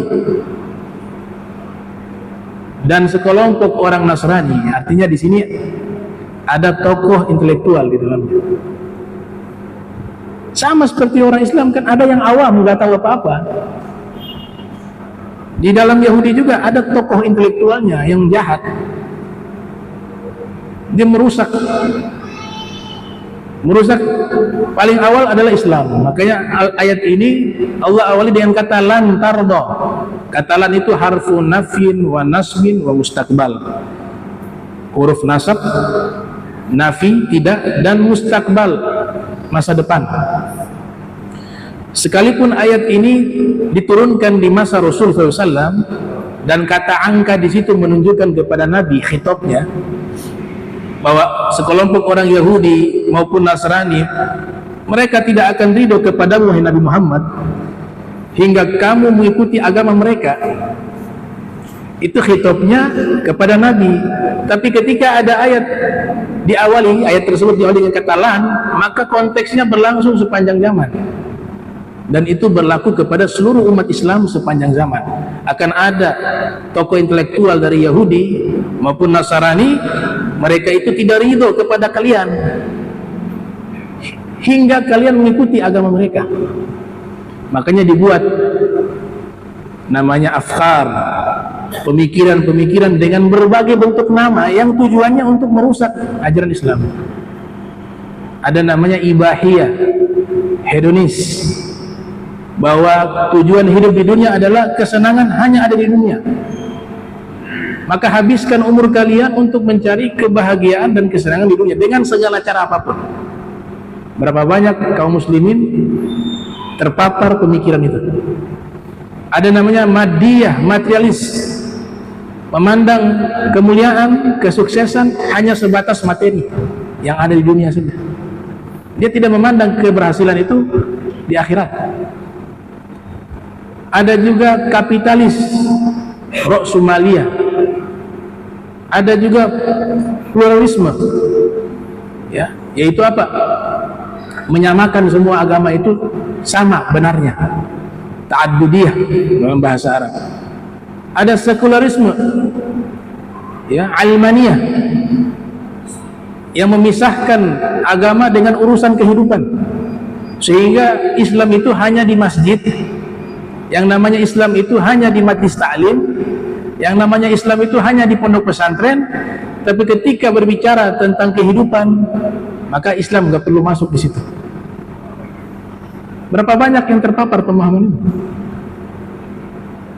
dan sekelompok orang Nasrani. Artinya di sini ada tokoh intelektual di dalamnya. Sama seperti orang Islam, kan ada yang awam nggak tahu apa-apa. Di dalam Yahudi juga ada tokoh intelektualnya yang jahat. Dia merusak paling awal adalah Islam. Makanya ayat ini Allah awali dengan kata lan tardo. Kata lan itu harfu nafyin wa nasbin wa mustaqbal. Huruf nasab, nafi tidak, dan mustaqbal masa depan. Sekalipun ayat ini diturunkan di masa Rasul SAW dan kata angka di situ menunjukkan kepada Nabi khitabnya bahwa sekelompok orang Yahudi maupun Nasrani mereka tidak akan ridho kepadamu wahai Nabi Muhammad hingga kamu mengikuti agama mereka. Itu khitabnya kepada Nabi. Tapi ketika ada ayat ayat tersebut diawali dengan kata lan, maka konteksnya berlangsung sepanjang zaman. Dan itu berlaku kepada seluruh umat Islam sepanjang zaman. Akan ada tokoh intelektual dari Yahudi maupun Nasrani, mereka itu tidak ridho kepada kalian hingga kalian mengikuti agama mereka. Makanya dibuat namanya afkar, pemikiran-pemikiran dengan berbagai bentuk nama yang tujuannya untuk merusak ajaran Islam. Ada namanya ibahiyah, hedonis, bahwa tujuan hidup di dunia adalah kesenangan hanya ada di dunia. Maka habiskan umur kalian untuk mencari kebahagiaan dan kesenangan di dunia dengan segala cara apapun. Berapa banyak kaum muslimin terpapar pemikiran itu. Ada namanya madiyah, materialis, memandang kemuliaan, kesuksesan hanya sebatas materi yang ada di dunia saja. Dia tidak memandang keberhasilan itu di akhirat. Ada juga kapitalis, ra'sumaliyah. Ada juga pluralisme, ya, yaitu apa? Menyamakan semua agama itu sama benarnya. Ta'addudiyah dalam bahasa Arab. Ada sekularisme, ya, almaniyah, yang memisahkan agama dengan urusan kehidupan, sehingga Islam itu hanya di masjid. Yang namanya Islam itu hanya di majlis ta'lim, yang namanya Islam itu hanya di pondok pesantren. Tapi ketika berbicara tentang kehidupan, maka Islam nggak perlu masuk di situ. Berapa banyak yang terpapar pemahaman ini?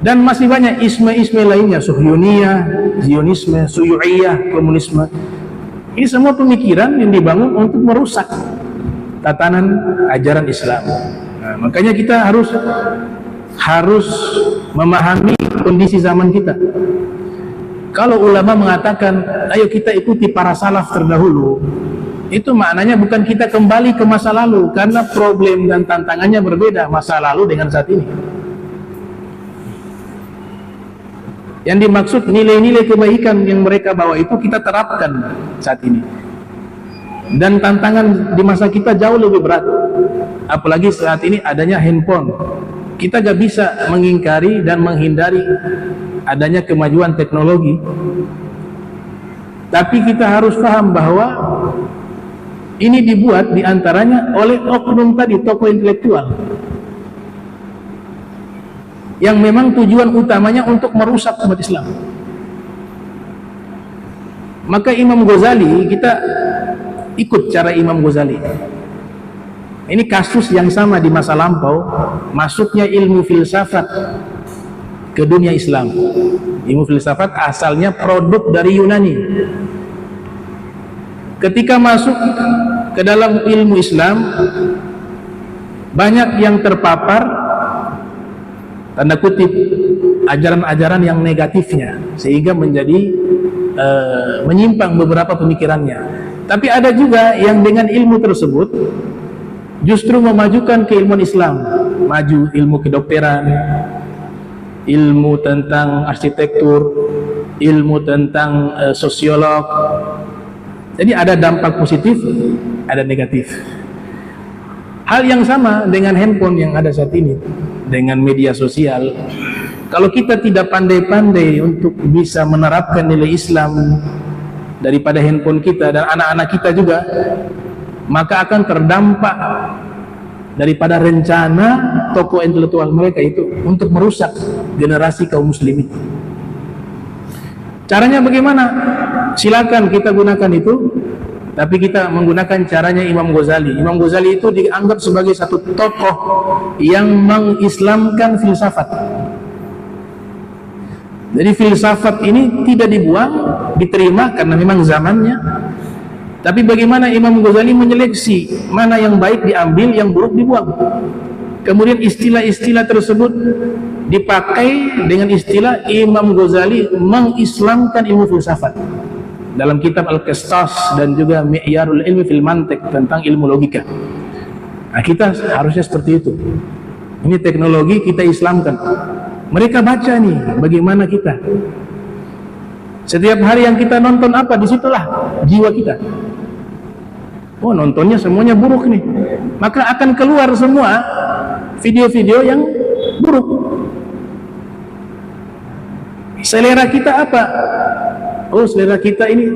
Dan masih banyak isme-isme lainnya, suhyuniyah, zionisme, suyu'iyah, komunisme. Ini semua pemikiran yang dibangun untuk merusak tatanan ajaran Islam. Nah, makanya kita harus memahami kondisi zaman kita. Kalau ulama mengatakan ayo kita ikuti para salaf terdahulu, itu maknanya bukan kita kembali ke masa lalu, karena problem dan tantangannya berbeda masa lalu dengan saat ini. Yang dimaksud nilai-nilai kebaikan yang mereka bawa itu kita terapkan saat ini. Dan tantangan di masa kita jauh lebih berat. Apalagi saat ini adanya handphone. Kita gak bisa mengingkari dan menghindari adanya kemajuan teknologi. Tapi kita harus paham bahwa ini dibuat diantaranya oleh oknum tadi, tokoh intelektual yang memang tujuan utamanya untuk merusak umat Islam. Maka Imam Ghazali, kita ikut cara Imam Ghazali. Ini kasus yang sama di masa lampau, masuknya ilmu filsafat ke dunia Islam. Ilmu filsafat asalnya produk dari Yunani. Ketika masuk ke dalam ilmu Islam, banyak yang terpapar, tanda kutip, ajaran-ajaran yang negatifnya, sehingga menjadi menyimpang beberapa pemikirannya. Tapi ada juga yang dengan ilmu tersebut justru memajukan keilmuan Islam, maju ilmu kedokteran, ilmu tentang arsitektur, ilmu tentang sosiolog. Jadi ada dampak positif, ada negatif. Hal yang sama dengan handphone yang ada saat ini, dengan media sosial. Kalau kita tidak pandai-pandai untuk bisa menerapkan nilai Islam daripada handphone kita dan anak-anak kita juga, maka akan terdampak daripada rencana tokoh intelektual mereka itu untuk merusak generasi kaum muslimin. Caranya bagaimana? Silakan kita gunakan itu, tapi kita menggunakan caranya Imam Ghazali. Imam Ghazali itu dianggap sebagai satu tokoh yang mengislamkan filsafat. Jadi filsafat ini tidak dibuang, diterima karena memang zamannya. Tapi bagaimana Imam Ghazali menyeleksi mana yang baik diambil, yang buruk dibuang. Kemudian istilah-istilah tersebut dipakai dengan istilah Imam Ghazali mengislamkan ilmu filsafat dalam kitab Al-Qistas dan juga Mi'yarul Ilmi fil Mantiq tentang ilmu logika. Nah, kita harusnya seperti itu. Ini teknologi kita islamkan. Mereka baca nih, bagaimana kita. Setiap hari yang kita nonton apa, disitulah jiwa kita. Oh, nontonnya semuanya buruk nih. Maka akan keluar semua video-video yang buruk. Selera kita apa? Oh, selera kita ini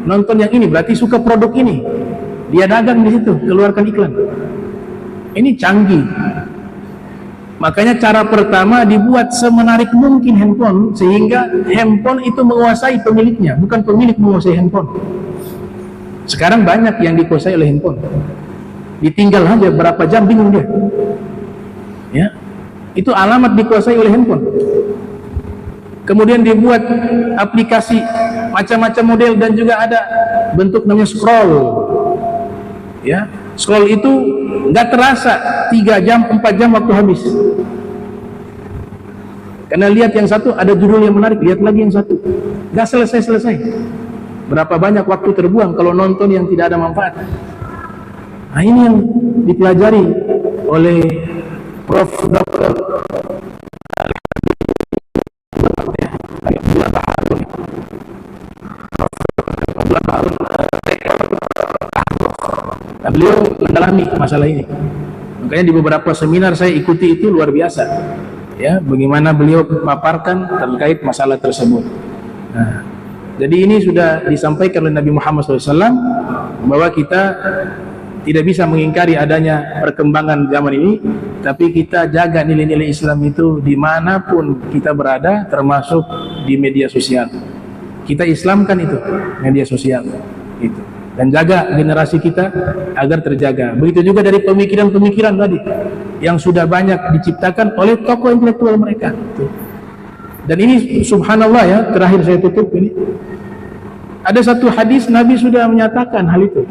nonton yang ini, berarti suka produk ini. Dia dagang di situ, keluarkan iklan. Ini canggih. Makanya cara pertama dibuat semenarik mungkin handphone, sehingga handphone itu menguasai pemiliknya, bukan pemilik menguasai handphone. Sekarang banyak yang dikuasai oleh handphone. Ditinggal aja berapa jam bingung dia. Ya, itu alamat dikuasai oleh handphone. Kemudian dibuat aplikasi macam-macam model dan juga ada bentuk namanya scroll. Ya, scroll itu nggak terasa 3 jam, 4 jam waktu habis. Karena lihat yang satu ada judul yang menarik, lihat lagi yang satu, nggak selesai-selesai. Berapa banyak waktu terbuang kalau nonton yang tidak ada manfaat. Nah, ini yang dipelajari oleh Prof. Dr. Beliau mendalami masalah ini. Makanya di beberapa seminar saya ikuti itu luar biasa. Ya, bagaimana beliau paparkan terkait masalah tersebut. Nah, jadi ini sudah disampaikan oleh Nabi Muhammad SAW bahwa kita tidak bisa mengingkari adanya perkembangan zaman ini, tapi kita jaga nilai-nilai Islam itu dimanapun kita berada, termasuk di media sosial. Kita islamkan itu, media sosial itu, dan jaga generasi kita agar terjaga. Begitu juga dari pemikiran-pemikiran tadi yang sudah banyak diciptakan oleh tokoh intelektual mereka. Dan ini subhanallah ya, terakhir saya tutup ini. Ada satu hadis Nabi sudah menyatakan hal itu.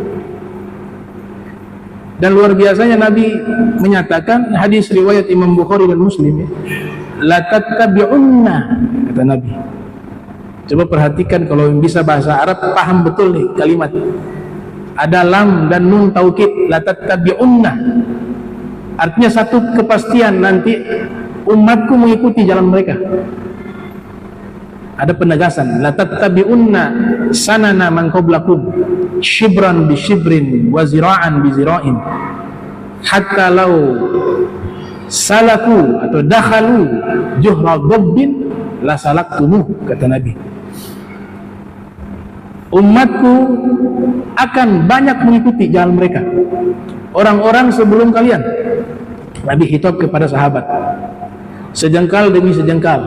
Dan luar biasanya Nabi menyatakan, hadis riwayat Imam Bukhari dan Muslim ya, la tattabi'unna, kata Nabi. Coba perhatikan, kalau bisa bahasa Arab paham betul nih kalimat. Ada lam dan nun taukid, la tattabi'unna. Artinya satu kepastian, nanti umatku mengikuti jalan mereka. Ada penegasan, la tattabi'unna sanana man qablakum shibran bi shibrin wa zira'an bi zira'in hatta law salaku atau dakhalu juhra dhabbin la salaktumuh, kata Nabi. Umatku akan banyak mengikuti jalan mereka, orang-orang sebelum kalian. Nabi hitab kepada sahabat, sejengkal demi sejengkal,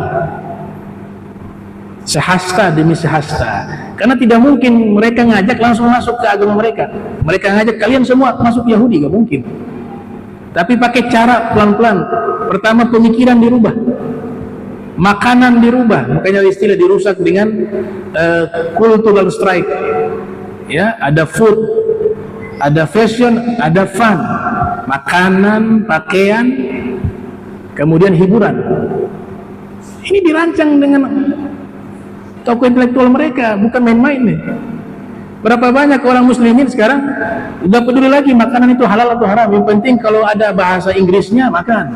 sehasta demi sehasta. Karena tidak mungkin mereka ngajak langsung masuk ke agama mereka. Mereka ngajak kalian semua masuk Yahudi, gak mungkin. Tapi pakai cara pelan-pelan. Pertama, pemikiran dirubah, makanan dirubah, makanya istilah dirusak dengan cultural strike. Ya, ada food, ada fashion, ada fun, makanan, pakaian, kemudian hiburan. Ini dirancang dengan tokoh intelektual mereka, bukan main-main nih. Berapa banyak orang muslimin sekarang udah peduli lagi makanan itu halal atau haram, yang penting kalau ada bahasa Inggrisnya makan.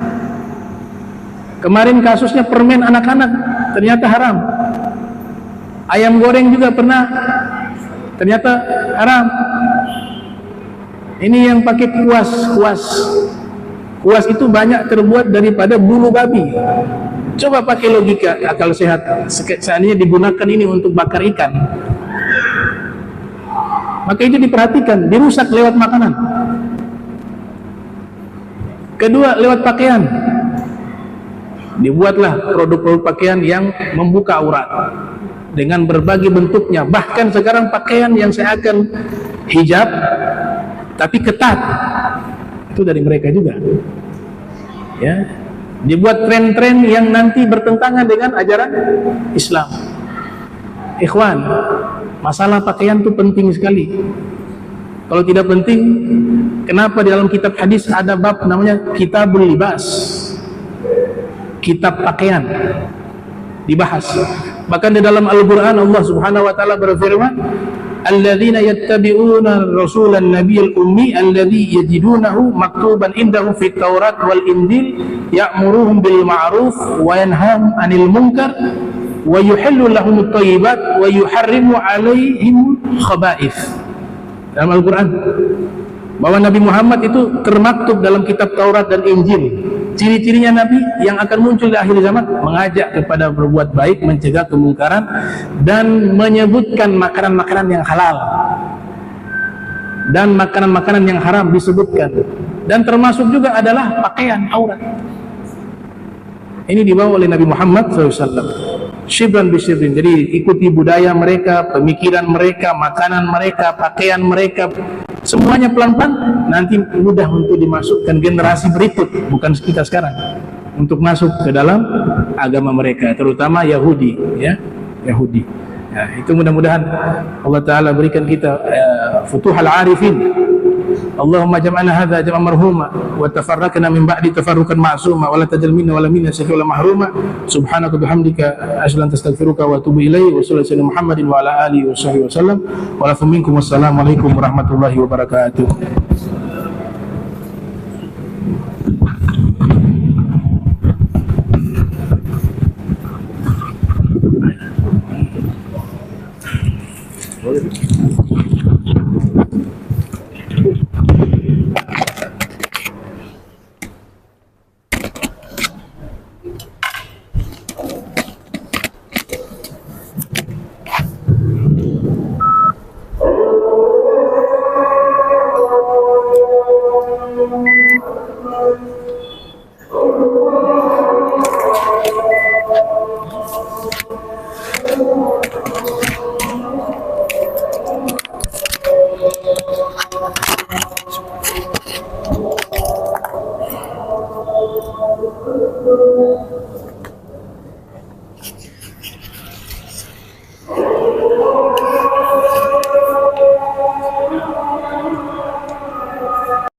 Kemarin kasusnya permen anak-anak ternyata haram, ayam goreng juga pernah ternyata haram. Ini yang pakai kuas itu banyak terbuat daripada bulu babi. Coba pakai logika akal sehat, seandainya digunakan ini untuk bakar ikan, maka itu diperhatikan, dirusak lewat makanan. Kedua, lewat pakaian. Dibuatlah produk-produk pakaian yang membuka aurat dengan berbagai bentuknya. Bahkan sekarang pakaian yang seakan hijab tapi ketat, itu dari mereka juga. Ya, dibuat tren-tren yang nanti bertentangan dengan ajaran Islam. Ikhwan, masalah pakaian itu penting sekali. Kalau tidak penting, kenapa di dalam kitab hadis ada bab namanya Kitabul Libas, kitab pakaian dibahas. Bahkan di dalam Al-Quran Allah Subhanahu wa Ta'ala berfirman, alladzina yattabi'una rasulan nabiyil ummi alladzi yajidunahu maktuban indahum fit taurat wal injil ya'muruhum bil ma'ruf wa yanhahum 'anil munkar wa yuhillu lahumut thayyibat wa yuharrimu 'alaihim khaba'ith. Dalam Al-Quran bahwa Nabi Muhammad itu termaktub dalam kitab Taurat dan Injil. Ciri-cirinya Nabi yang akan muncul di akhir zaman, mengajak kepada berbuat baik, mencegah kemungkaran, dan menyebutkan makanan-makanan yang halal dan makanan-makanan yang haram disebutkan, dan termasuk juga adalah pakaian aurat. Ini dibawa oleh Nabi Muhammad SAW, shibran bisyibrin. Jadi ikuti budaya mereka, pemikiran mereka, makanan mereka, pakaian mereka, semuanya pelan-pelan nanti mudah untuk dimasukkan generasi berikut, bukan kita sekarang, untuk masuk ke dalam agama mereka, terutama Yahudi, ya, Yahudi. Ya, itu mudah-mudahan Allah Ta'ala berikan kita futuhal arifin. Allahumma jam'ana hadha jam'an marhuma wa tafarraqna min ba'di tafarruqan ma'suma wa la tajal minna wa la minna syakila mahruma. Subhanaka bihamdika asyhadu an tastaghfiruka wa atubu ilaik. Wa sallallahu alaihi Muhammadin wa ala alihi wa sahbihi wasallam. Wa lakum minkum wassalamu alaikum warahmatullahi wabarakatuh.